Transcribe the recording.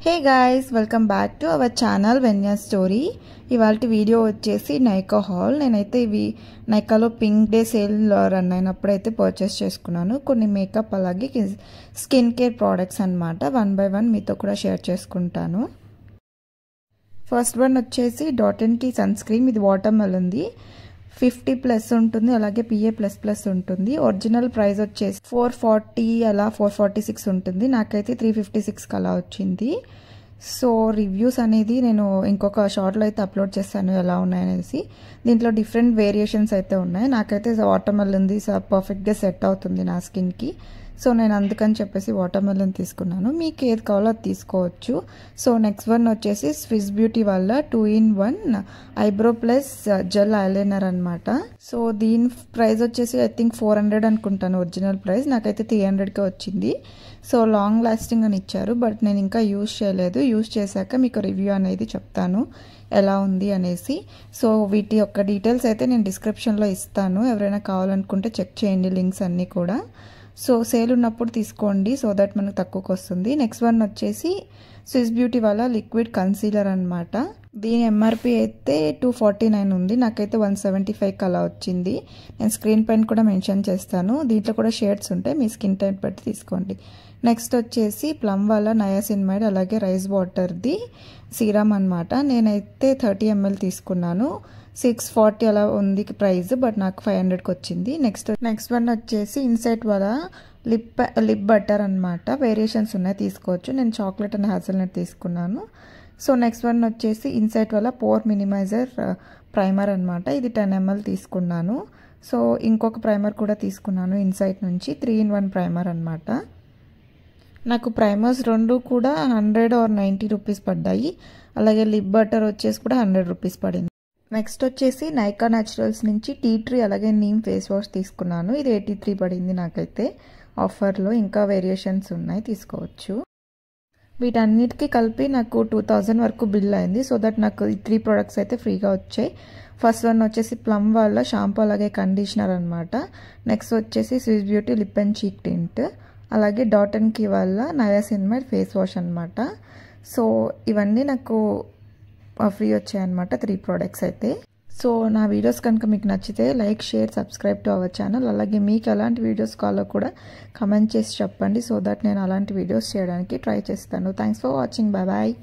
Hey guys, welcome back to our channel వెన్యా story. ఇవాళ video వచ్చేసి నైకా హాల్. నేనైతే ఇవి నైకాలో పింక్ డే సేల్ రన్ అయినప్పుడైతే పర్చేస్ చేసుకున్నాను. కొన్ని మేకప్ అలాగే స్కిన్ కేర్ ప్రోడక్ట్స్ అనమాట. 1 by 1 మీతో కూడా షేర్ చేసుకుంటాను. ఫస్ట్ వన్ వచ్చేసి డాట్&కీ సన్ స్క్రీన్. ఇది వాటర్ మెలన్ది 50+ ఉంటుంది, అలాగే PA++ ఉంటుంది. ఒరిజినల్ ప్రైస్ వచ్చేసి 440 అలా 446 ఉంటుంది. నాకైతే 356 అలా వచ్చింది. సో రివ్యూస్ అనేది నేను ఇంకొక షార్ట్లో అయితే అప్లోడ్ చేస్తాను ఎలా ఉన్నాయనేసి. దీంట్లో డిఫరెంట్ వేరియేషన్స్ అయితే ఉన్నాయి. నాకైతే వాటర్ మెలన్ది పర్ఫెక్ట్గా సెట్ అవుతుంది నా స్కిన్కి. సో నేను అందుకని చెప్పేసి వాటర్ మెలన్ తీసుకున్నాను. మీకు ఏది కావాలో అది తీసుకోవచ్చు. సో నెక్స్ట్ వన్ వచ్చేసి స్విస్ బ్యూటీ వల్ల 2-in-1 eyebrow plus gel eyeliner అనమాట. సో దీని ప్రైస్ వచ్చేసి ఐ థింక్ 400 అనుకుంటాను ఒరిజినల్ ప్రైస్. నాకైతే 300కే వచ్చింది. సో లాంగ్ లాస్టింగ్ అని ఇచ్చారు, బట్ నేను ఇంకా యూజ్ చేయలేదు. యూజ్ చేశాక మీకు రివ్యూ అనేది చెప్తాను ఎలా ఉంది అనేసి. సో వీటి యొక్క డీటెయిల్స్ అయితే నేను డిస్క్రిప్షన్లో ఇస్తాను. ఎవరైనా కావాలనుకుంటే చెక్ చేయండి లింక్స్ అన్నీ కూడా. సో సేల్ ఉన్నప్పుడు తీసుకోండి, సో దట్ మనకు తక్కువకి వస్తుంది. నెక్స్ట్ వన్ వచ్చేసి స్విస్ బ్యూటీ వాళ్ళ లిక్విడ్ కన్సీలర్ అనమాట. దీని MRP అయితే 249 ఉంది. నాకైతే 175 అలా వచ్చింది. నేను స్క్రీన్ పైన కూడా మెన్షన్ చేస్తాను. దీంట్లో కూడా షేడ్స్ ఉంటాయి, మీ స్కిన్ టైప్ బట్టి తీసుకోండి. నెక్స్ట్ వచ్చేసి ప్లమ్ వాళ్ళ నయాసిన్మైడ్ అలాగే రైస్ వాటర్ది సీరమ్ అనమాట. నేనైతే 30 ml తీసుకున్నాను. 640 అలా ఉంది ప్రైస్, బట్ నాకు 500కి వచ్చింది. నెక్స్ట్ వన్ వచ్చేసి ఇన్సైట్ వాళ్ళ లిప్ బటర్ అనమాట. వేరియేషన్స్ ఉన్నాయి, తీసుకోవచ్చు. నేను చాక్లెట్ అండ్ హ్యాజల్నట్ తీసుకున్నాను. సో నెక్స్ట్ వన్ వచ్చేసి ఇన్సైట్ వాళ్ళ పోర్ మినిమైజర్ ప్రైమర్ అనమాట. ఇది 10 ml తీసుకున్నాను. సో ఇంకొక ప్రైమర్ కూడా తీసుకున్నాను ఇన్సైట్ నుంచి. 3-in-1 ప్రైమర్ అనమాట. నాకు ప్రైమర్స్ రెండు కూడా 100 or 90 రూపీస్ పడ్డాయి. అలాగే లిప్ బటర్ వచ్చేసి కూడా 100 రూపీస్ పడింది. నెక్స్ట్ వచ్చేసి నైకా న్యాచురల్స్ నుంచి టీ ట్రీ అలాగే నీమ్ ఫేస్ వాష్ తీసుకున్నాను. ఇది 83 పడింది నాకైతే ఆఫర్లో. ఇంకా వేరియేషన్స్ ఉన్నాయి, తీసుకోవచ్చు. వీటన్నిటికీ కలిపి నాకు 2000 వరకు బిల్ అయింది. సో దట్ నాకు ఈ 3 ప్రోడక్ట్స్ అయితే ఫ్రీగా వచ్చాయి. ఫస్ట్ వన్ వచ్చేసి ప్లమ్ వాళ్ళ షాంపూ అలాగే కండిషనర్ అనమాట. నెక్స్ట్ వచ్చేసి Swiss beauty lip and cheek tint, అలాగే డాట్&కీ వాళ్ళ నయాసిన్మైడ్ ఫేస్ వాష్ అనమాట. సో ఇవన్నీ నాకు ఫ్రీ వచ్చాయన్నమాట, 3 ప్రోడక్ట్స్ అయితే. సో నా వీడియోస్ కనుక మీకు నచ్చితే like, share, subscribe to our channel. అలాగే మీకు ఎలాంటి వీడియోస్ కావాలో కూడా కమెంట్ చేసి చెప్పండి, సో దట్ నేను అలాంటి వీడియోస్ చేయడానికి ట్రై చేస్తాను. Thanks for watching. Bye bye.